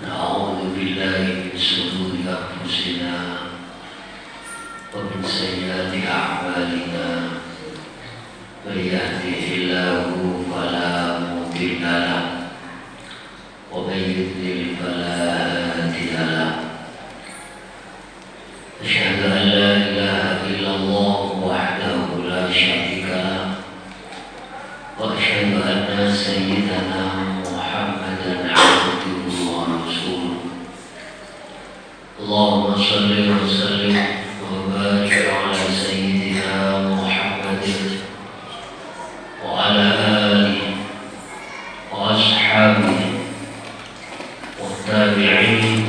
نعوذ بالله من شرور أنفسنا ومن سيئات أعمالنا من يهده الله فلا مضل له ومن يضلل فلا هادي له أشهد أن لا إله إلا الله وحده لا شريك له وأشهد أن سيدنا محمدا عبده ورسوله اللهم صل وسلم وبارك على سيدنا محمد وعلى آله وأصحابه والتابعين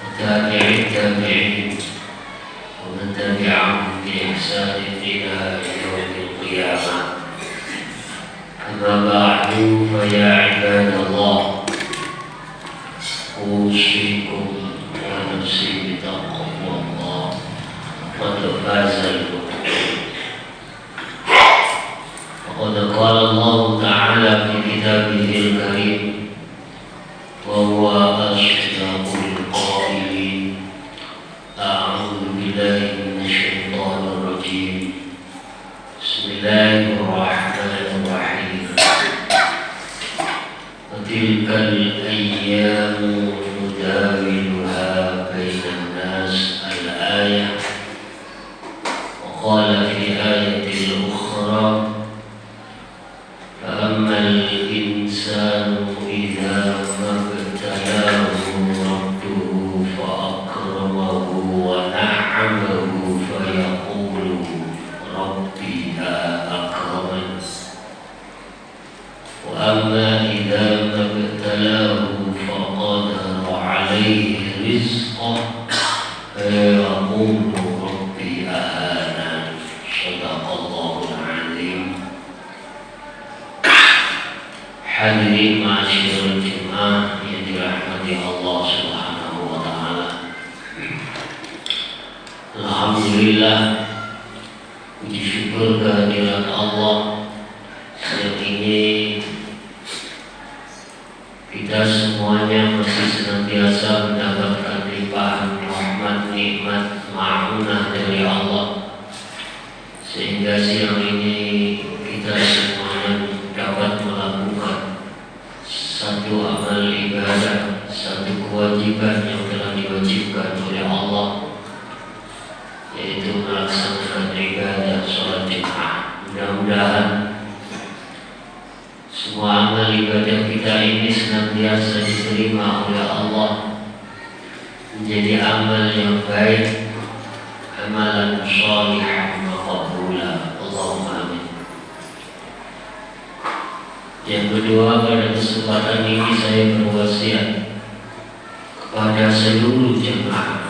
وتابعي التابعين ومن تبعهم بإحسان إلى يوم القيامة. أما بعد فيا عباد الله أوصيكم ونفسي بتقوى الله قد فاز المتقون. وقد قال الله تعالى في كتابه الكريم وهو أصدق القائلين أعوذ بالله من الشيطان الرجيم بسم الله الرحمن الرحيم وتلك الأيام نداولها بين الناس الآية. وقال في آية أخرى فأما الإنسان إذا ما ابتلاه ربه فأكرمه ونعمه فيقول ربي أكرمن وأما إذا ما ابتلاه فقدر عليه رزقه فيقول ربي أهانن. صدق الله العظيم. Hadirin ma'asyiral jemaah yang dirahmati Allah Subhanahu wa taala. Alhamdulillah, puji syukur kehadirat Allah yang ini kita semuanya masih senantiasa mendapatkan limpahan rahmat, nikmat, ma'unah dari Allah, sehingga siang ini kita semuanya dapat melakukan satu amal ibadah, satu kewajiban yang telah diwajibkan oleh Allah, yaitu melaksanakan ibadah sholat Jumat. Mudah-mudahan semua amal ibadah kita ini senantiasa diterima oleh Allah, menjadi amal yang baik, amalan shalihan maqbula. Allahumma amin. Yang kedua, pada kesempatan ini saya berwasiat kepada seluruh jemaah,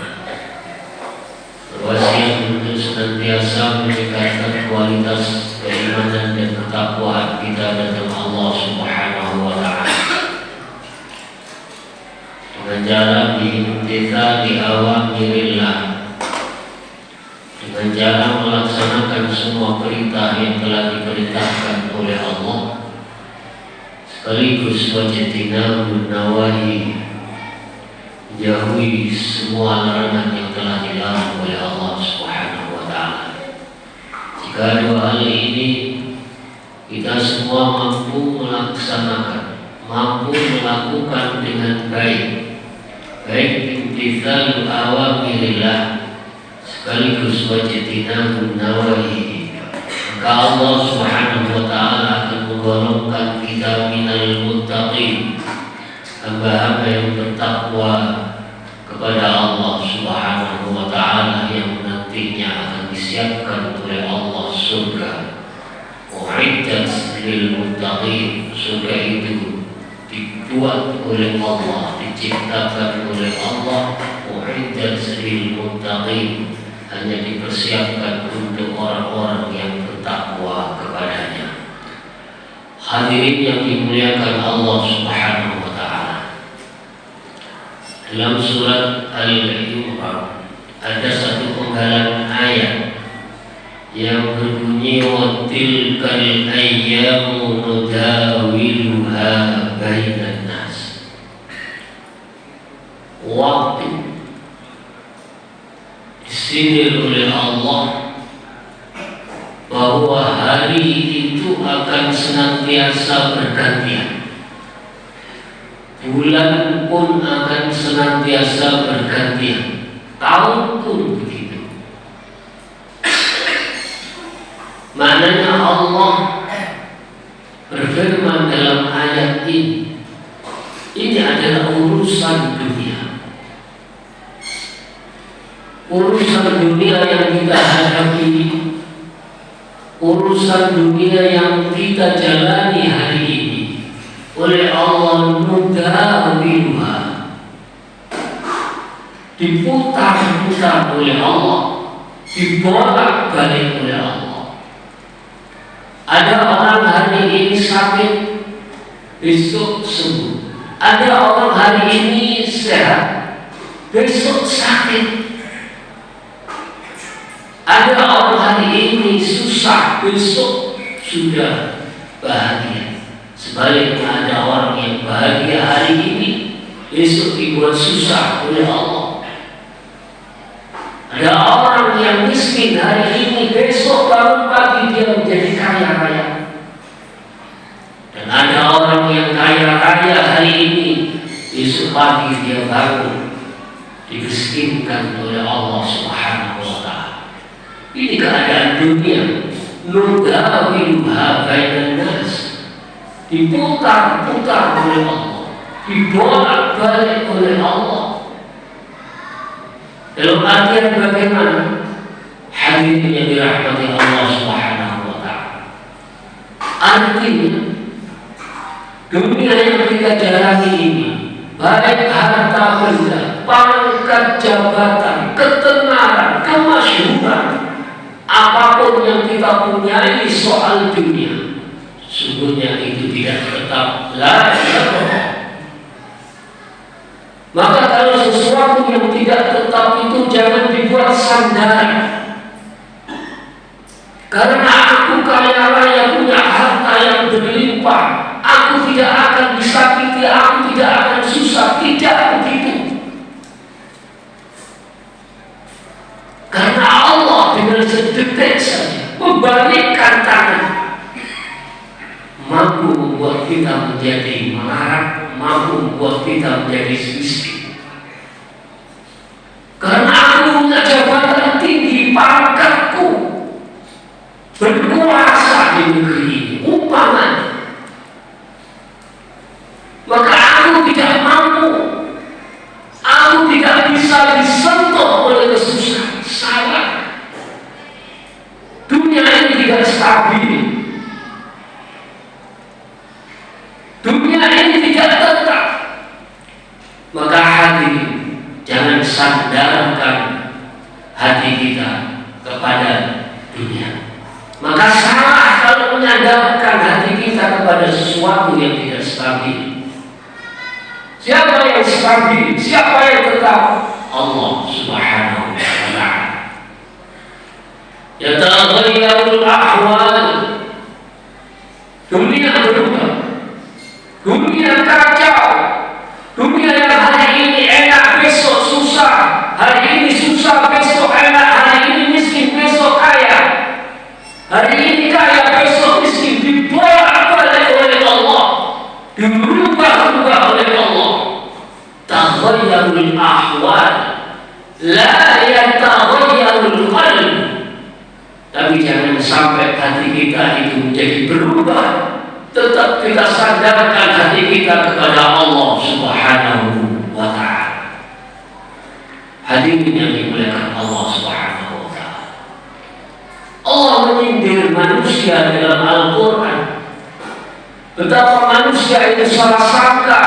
berwasiat untuk senantiasa meningkatkan kualitas keimanan dan ketakwaan kita datang Allah Subhanahu wa taala dengan cara biimtithali awamirillah, dengan cara melaksanakan semua perintah yang telah diperintahkan oleh Allah, sekaligus wajtinabun nawahi, menjauhi semua larangan yang telah dilarang oleh Allah Subhanahu wa taala. Jika dua hal ini kita semua mampu melaksanakan, mampu melakukan dengan baik, baik imtithalul awamirillah sekaligus wajtinabun nawahi, maka Allah Subhanahu wa taala akan menggolongkan kita minal muttaqin, hamba-hamba yang bertakwa kepada Allah Subhanahu wa taala, yang nantinya akan disiapkan oleh Allah surga. U'iddat lil muttaqin, surga itu dibuat oleh Allah, diciptakan oleh Allah. U'iddat lil muttaqin, hanya dipersiapkan untuk orang-orang yang bertakwa kepadanya. Hadirin yang dimuliakan Allah Subhanahu wa taala, dalam surat Al-Imran ada satu penggalan ayat yang berbunyi wa tilkal ayyamu nudawiluha bainan nas. sinir oleh Allah bahwa hari itu akan senantiasa bergantian, bulan pun akan senantiasa bergantian, tahun pun begitu. Maknanya Allah berfirman dalam ayat ini adalah urusan dunia. Urusan dunia yang kita hadapi, urusan dunia yang kita jalani hari ini, oleh Allah nudawiluha, diputar-putar oleh Allah, dibolak-balik oleh Allah. Ada orang hari ini sakit, besok sembuh. Ada orang hari ini sehat, besok sakit. Ada orang hari ini susah, besok sudah bahagia. Sebaliknya ada orang yang bahagia hari ini, besok dibuat susah oleh Allah. Ada orang yang miskin hari ini, besok bangun pagi dia menjadi kaya raya. Dan ada orang yang kaya raya hari ini, besok pagi dia bangun dimiskinkan oleh Allah Subhanahu wa Ta'ala. Ini keadaan dunia. Nudawiluha bainan nas, diputar-putar oleh Allah, dibolak-balik oleh Allah. Dalam artian bagaimana? Hadirin yang dirahmati Allah Subhanahu wa Ta'ala. Artinya dunia yang kita jalani ini, baik harta benda, pangkat jabatan, ketenaran, kemasyhuran, apapun yang kita punyai soal dunia, sungguhnya itu tidak tetap. La ilaha. Maka kalau sesuatu yang tidak tetap itu jangan dibuat sandaran. Karena aku kaya raya, punya harta yang berlimpah, aku tidak akan disakiti, aku tidak akan susah. Tidak begitu. Karena Allah dengan sedetik saja membalikkan tangan, mampu membuat kita menjadi melarat, mampu membuat kita menjadi miskin. Karena aku punya jabatan tinggi, pangkatku, berkuasa di negeri ini, umpamanya, maka aku tidak mampu, aku tidak bisa disentuh oleh kesusahan. Salah. Dunia ini tidak stabil. Dunia ini tidak tetap. Maka hati, jangan sandarkan hati kita kepada dunia. Maka salah kalau menyandarkan hati kita kepada sesuatu yang tidak stabil. Siapa yang stabil? Siapa yang tetap? Allah Subhanahu wa Ta'ala. Yataghayyarul ahwal. Dunia berubah. Dunia kacau. Dunia yang hari ini enak, besok susah. Hari ini susah, besok enak. Hari ini miskin, besok kaya. Hari ini kaya, besok miskin. Dibolak-balik oleh Allah, dirubah-rubah oleh Allah. Taghayyarul ahwal, la yataghayyarul qalb. Tapi jangan sampai hati kita itu menjadi berubah. Tetap kita sandarkan hati kita kepada Allah Subhanahu wa Ta'ala. Hadirin yang dimuliakan Allah Subhanahu wa Ta'ala. Allah menyindir manusia dalam Al-Quran. Betapa manusia itu salah sangka.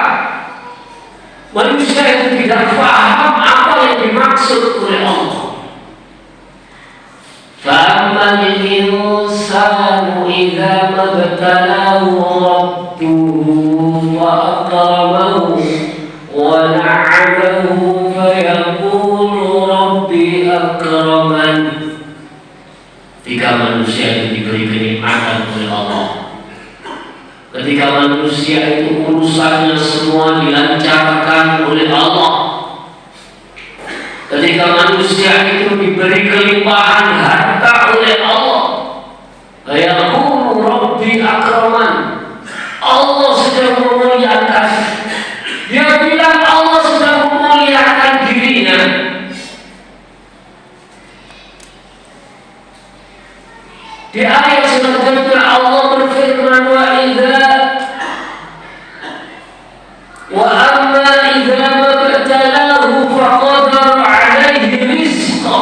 Manusia itu tidak paham apa yang dimaksud oleh Allah. فَأَمَّا الْإِنسَانُ إِذَا مَا ابْتَلَاهُ رَبُّهُ وَأَكْرَمَهُ وَنَعَّمَهُ فَيَقُولُ رَبِّي أَكْرَمَنِ. Ketika manusia itu diberi kenikmatan oleh Allah, ketika manusia itu urusannya semua dilancarkan oleh Allah, ketika ketika manusia itu diberi kelimpahan harta oleh Allah, yaqulu rabbi akraman, Allah sedang memuliakan. Dia bilang Allah sedang memuliakan dirinya. Di ayat selanjutnya Allah berfirman, wa amma idza mabtalahu faqadara alaihi rizqa.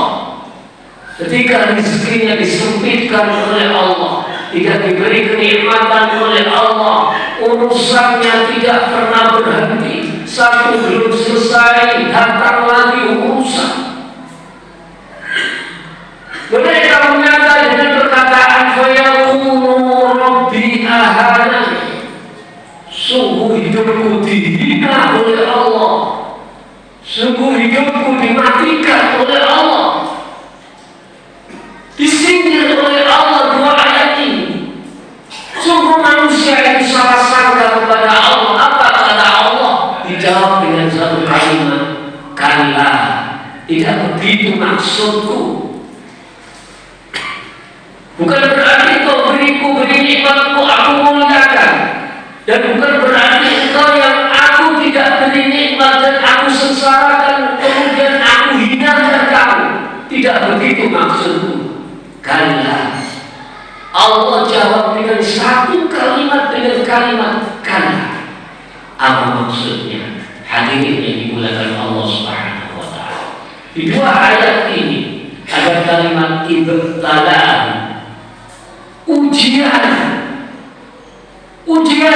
Ketika rezekinya disempitkan oleh Allah, tidak diberi kenikmatan oleh Allah, urusannya tidak pernah berhenti. Satu belum selesai, datang lagi urusan. Mereka menyata dengan perkataan fayaqulu rabbi ahana, sungguh hidupku dihina oleh Allah, sungguh hidupku dimatikan oleh Allah, disindir oleh Allah. Dua ayat ini, sungguh manusia itu salah sangka kepada Allah. Apa kata Allah? Dijawab dengan satu kalimat, kalla, tidak begitu maksudku. Bukan berarti kau beri nikmatku, aku muliakan. Dan bukan berarti engkau yang aku tidak beri nikmat dan aku sengsarakan, kemudian aku hinakan kamu. Tidak begitu maksudku. Kalla. Allah jawab dengan satu kalimat, dengan kalimat kalla. Apa maksudnya? Hadirin yang dimuliakan Allah Subhanahu wa ta'ala, di dua ayat ini ada kalimat ibtalah, ujian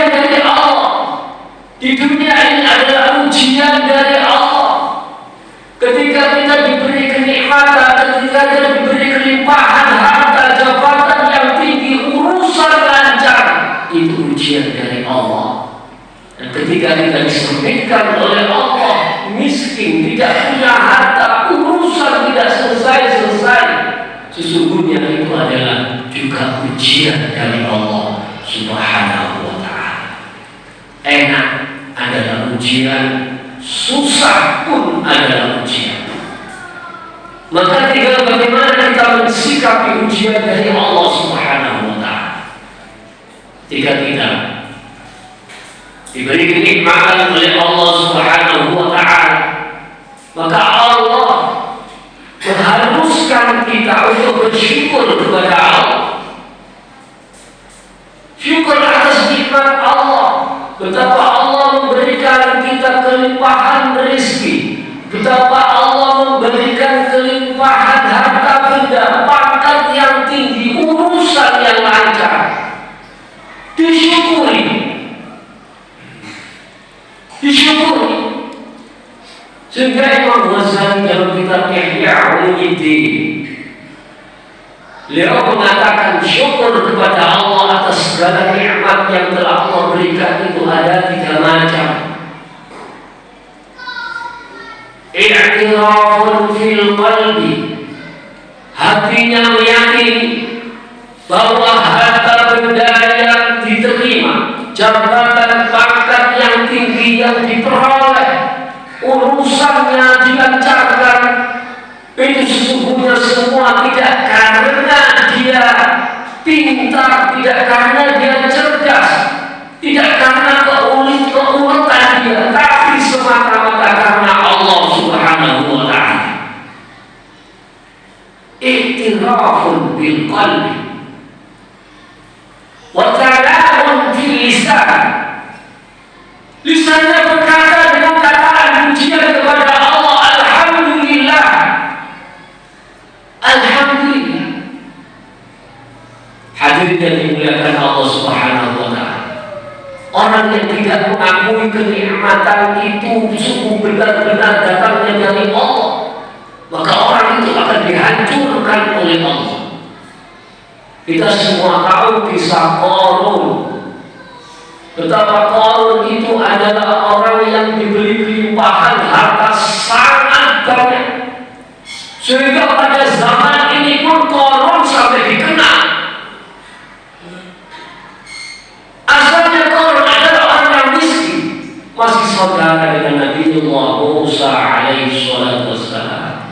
dari Allah. Di dunia ini adalah ujian dari Allah. Ketika kita diberi kenikmatan, ketika kita diberi kelimpahan harta, jabatan yang tinggi, urusan lancar, itu ujian dari Allah. Dan ketika kita disempitkan oleh Allah, miskin, tidak punya harta, urusan tidak selesai-selesai, sesungguhnya itu adalah juga ujian dari Allah Subhanahu wa ta'ala. Enak adalah ujian, susah pun adalah ujian. Maka tinggal bagaimana kita mensikapi ujian dari Allah Subhanahu wa ta'ala. Jika kita diberi kenikmatan oleh Allah Subhanahu wa ta'ala, maka Allah mengharuskan kita untuk bersyukur kepada Allah. Syukur atas nikmat Allah. Betapa Allah memberikan kita kelimpahan rezeki, betapa Allah memberikan kelimpahan harta benda, pangkat yang tinggi, urusan yang lancar. Disyukuri. Sehingga Imam Ghazali dalam kitab Ihya Ulumuddin, beliau mengatakan syukur kepada Allah atas segala nikmat yang telah Allah berikan itu ada tiga macam. I'tirafun fil qalbi, hatinya meyakini bahwa harta benda yang diterima, jabatan pangkat yang tinggi yang diperoleh, urusannya dilancarkan, itu sesungguhnya semua tidak karena dia pintar, tidak karena dia cerdas, tidak karena keuletan dia, tapi semata-mata karena Allah Subhanahu wa ta'ala. I'tirafun bil qalbi wa kalamun fil lisan. Lisannya berkata dengan kataan pujian kepada Allah, alhamdulillah, alhamdulillah. Hadirin yang dimuliakan Allah Subhanahu wa ta'ala, orang yang tidak mengakui kenikmatan itu sungguh benar-benar datangnya dari Allah, maka orang itu akan dihancurkan oleh Allah. Kita semua tahu kisah Qarun. Betapa Qarun itu adalah orang yang diberi kelimpahan harta sangat banyak, sehingga pada zaman ini pun Qarun sampai dikenal. Asalnya Qarun adalah orang yang miskin, masih saudara dengan Nabiullah Musa alaihi salatu wassalam.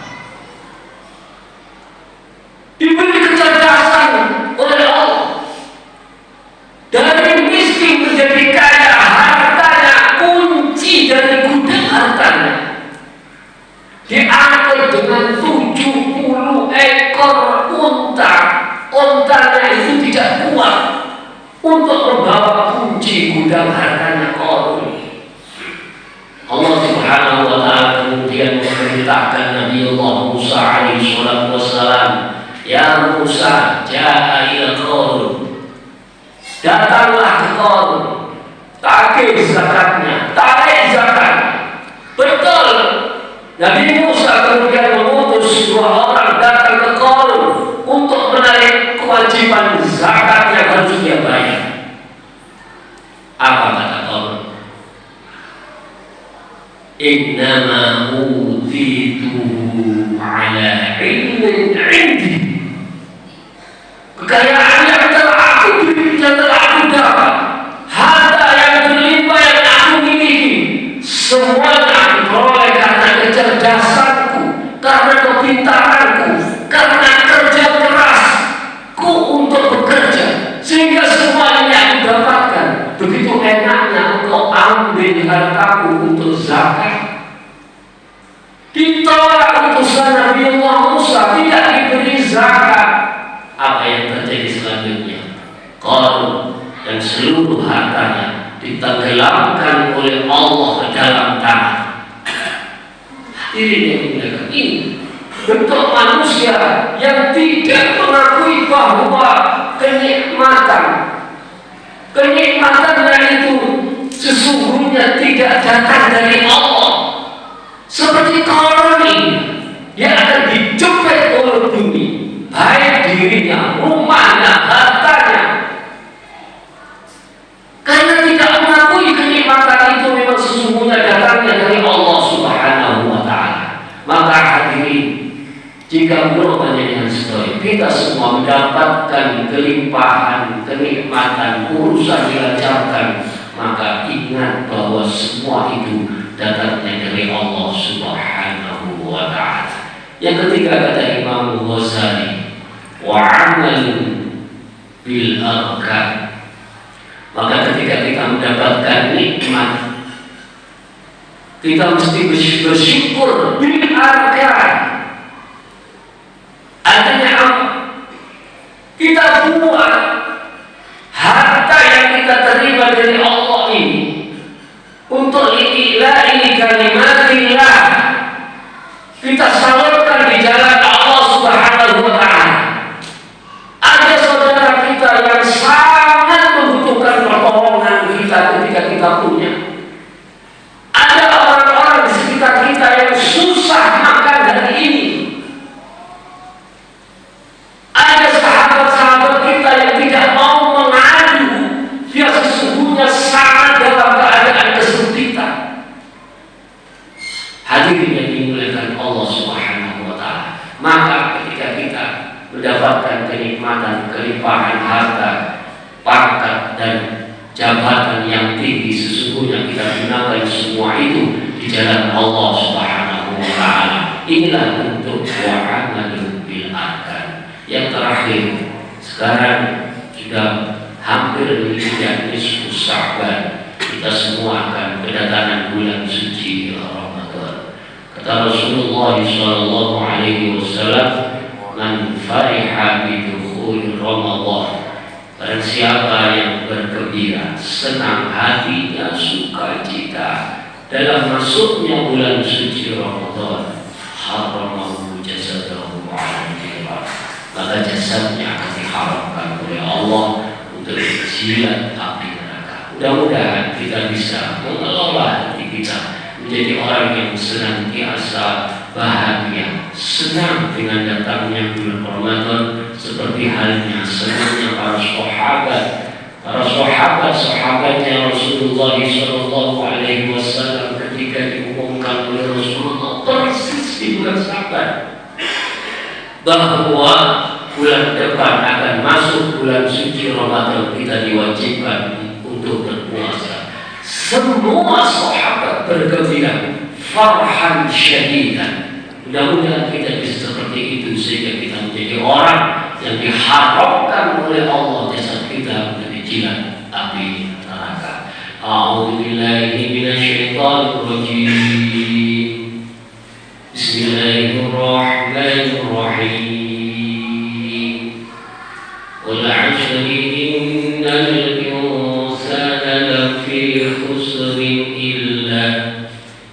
untuk membawa kunci gudang hartanya Qarun. Allah Subhanahu wa taala kemudian memerintahkan Nabi Allah Musa alaihi wassalam, "Ya Musa, ja'a ila Qarun." Datanglah ke Qarun, tagih zakatnya, tarik zakat. Betul. Nabi Musa kemudian mengutus 2 orang datang ke Qarun untuk menarik kewajiban zakat yang harus dia bayar. Apa kata Qarun? Innama utituhu ala ilmin indi. Kekayaan yang telah aku beri, yang telah aku dapat, harta yang berlimpah yang aku miliki, semuanya aku peroleh karena kecerdasanku, karena kepintaranku, karena kerja kerasku untuk bekerja, sehingga semuanya aku dapatkan. Begitu enaknya engkau ambil hartaku untuk zakat. Ditolak utusan Nabi Allah Musa, tidak diberi zakat. Apa yang terjadi selanjutnya? Qarun dan seluruh hartanya ditenggelamkan oleh Allah ke dalam tanah. Hadirin yang dimuliakan, ini bentuk manusia yang tidak mengakui bahwa kenikmatannya itu sesungguhnya tidak datang dari Allah. Seperti Qarun ini, dia akan dijepit oleh bumi, baik dirinya, rumahnya, hartanya, karena tidak mengakui kenikmatan itu memang sesungguhnya datangnya dari Allah Subhanahu wa taala. Maka hadirin, jika berubahnya dengan sesuai, kita semua mendapatkan kelimpahan, kenikmatan, urusan dilancarkan, maka ingat bahwa semua itu datangnya dari Allah Subhanahu wa ta'ala. Yang ketiga kata Imam Ghazali, wa'amal bil arkan. Maka ketika kita mendapatkan nikmat, kita mesti bersyukur bil arkan. Artinya apa? Kita buat harta yang kita terima dari Allah ini untuk lillahi kalimatillah, kita salurkan di jalan Allah Subhanahu wa ta'ala. Ada saudara kita yang sangat membutuhkan pertolongan kita ketika kita punya. Ada orang-orang di sekitar kita yang susah makan hari ini. Ada sahabat-sahabat kita yang tidak mau mengadu, dia sesungguhnya sangat dalam keadaan kesempitan. Hadirin yang dimuliakan Allah Subhanahu wa ta'ala, maka ketika kita mendapatkan kenikmatan, kelimpahan harta, pangkat dan jabatan yang tinggi, sesungguhnya kita gunakan semua itu di jalan Allah Subhanahu wa ta'ala. Inilah bentuk wa'amalun bil arkan. Yang terakhir, sekarang sudah hampir menginjak nisfu Sya'ban, kita semua akan kedatangan bulan suci Ramadan. Kata Rasulullah sallallahu alaihi wasallam, "Man fariha bi dukhul Ramadan." Barang siapa yang bergembira, senang hatinya, sukacita dalam masuknya bulan suci Ramadan, haramahu jasadahu 'ala an-nar. Maka jasadnya akan diharamkan oleh Allah untuk dijilat api neraka. Mudah-mudahan kita bisa mengelola hati kita menjadi orang yang senantiasa bahagia, senang dengan datangnya bulan Ramadan, seperti halnya senangnya para sahabatnya Rasulullah sallallahu alaihi wasallam ketika diumumkan oleh Rasulullah persis di bulan Sya'ban bahwa bulan depan akan masuk bulan suci Ramadan, kita diwajibkan untuk berpuasa. Semua sahabat bergembira, farhan syadidan. Mudah-mudahan kita bisa seperti itu sehingga kita menjadi orang yang diharapkan oleh Allah jasad kita untuk dijilat api neraka. A'udzubillahi minasyaitonir rajim. Bismillahirrahmanirrahim. Wal 'ashri innal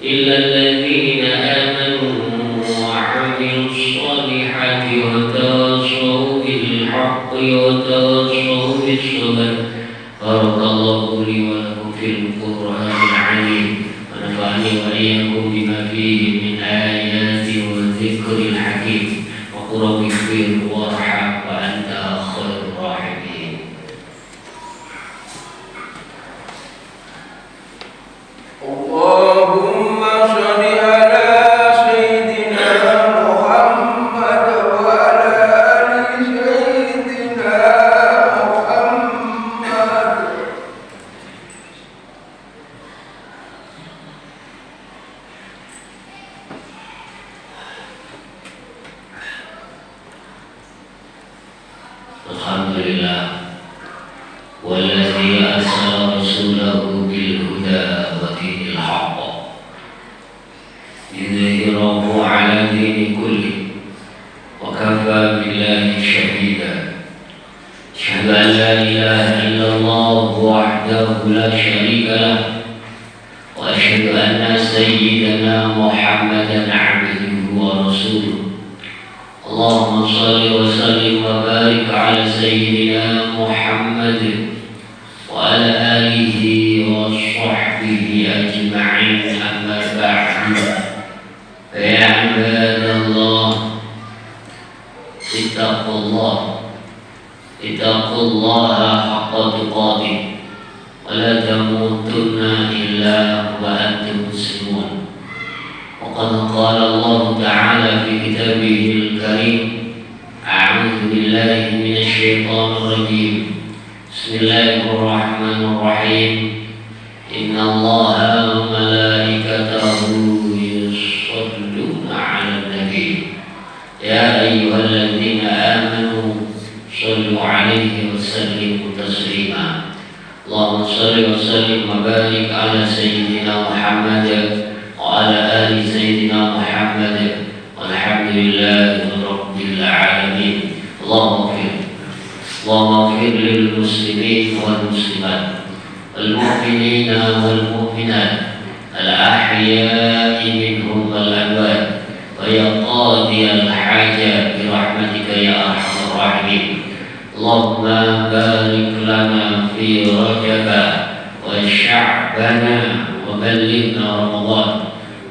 إلا الذين آمنوا وعملوا الصالحات وتواصوا بالحق وتواصوا بالصبر. بارك الله لي ولكم في القرآن العظيم ونفعني وإياكم بما فيه من آيات والذكر الحكيم. وقل رب اغفر وارحم وأنت خير الراحمين. اللهم صل على سيدنا محمد وعلى آل سيدنا محمد. Alhamdulillah, والذي أرسل رسوله بالهدى ودين الحق ليظهره على دين كله وكفى بالله شهيدا. أشهد أن لا إله إلا الله وحده لا شريك له، وأشهد أن سيدنا محمدا عبده ورسوله. اللهم صل وسلم وبارك على سيدنا محمد وعلى آله وصحبه أجمعين. أما بعد، فيا عباد الله اتقوا الله حق تقاته ولا تموتن إلا وأنتم مسلمون. وقد قال الله تعالى في كتابه الكريم: أعوذ بالله من الشيطان الرجيم، بسم الله الرحمن الرحيم، إن الله وملائكته يصلون على النبي يا أيها الذين آمنوا صلوا عليه وسلموا تسليما. اللهم صل وسلم وبارك على سيدنا محمد وعلى آل سيدنا محمد والحمد لله رب العالمين. اللهم اغفر للمسلمين والمسلمات والمؤمنين والمؤمنات الأحياء منهم والأموات ويا قاضي الحاجات برحمتك يا أرحم الراحمين. اللهم بارك لنا في رجب وشعبان وبلغنا رمضان.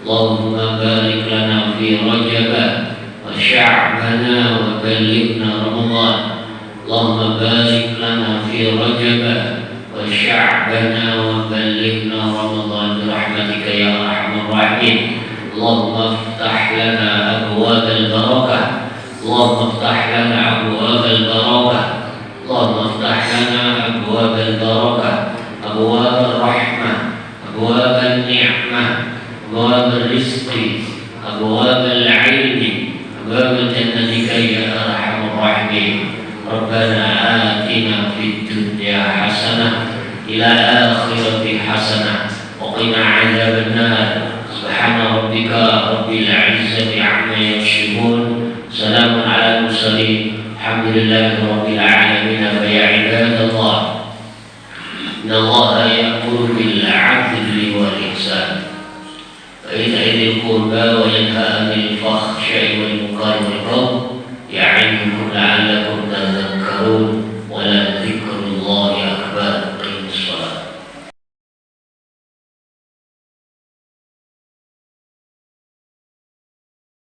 اللهم بارك لنا في رجب وشعبان وبلغنا رمضان. اللهم بارك لنا في رجب وشعبان وبلغنا رمضان برحمتك يا أرحم الراحمين. اللهم افتح لنا أبواب البركة. اللهم افتح لنا أبواب البركة. اللهم افتح لنا أبواب البركة، أبواب الرحمة، أبواب النعمة، أبواب الرزق، أبواب العلم، أبواب جنتك يا أرحم الراحمين. ربنا آتنا في الدنيا حسنة إلى آخرة حسنة وقنا عذاب النار. سبحان ربك رب العزة عما يصفون، سلام على المرسلين، الحمد لله رب العالمين. فيا عباد الله، إن الله يأمر بالعدل والإحسان وإيتاء ذي القربى وينهى عن الفحشاء والمنكر والبغي يعظكم لعلكم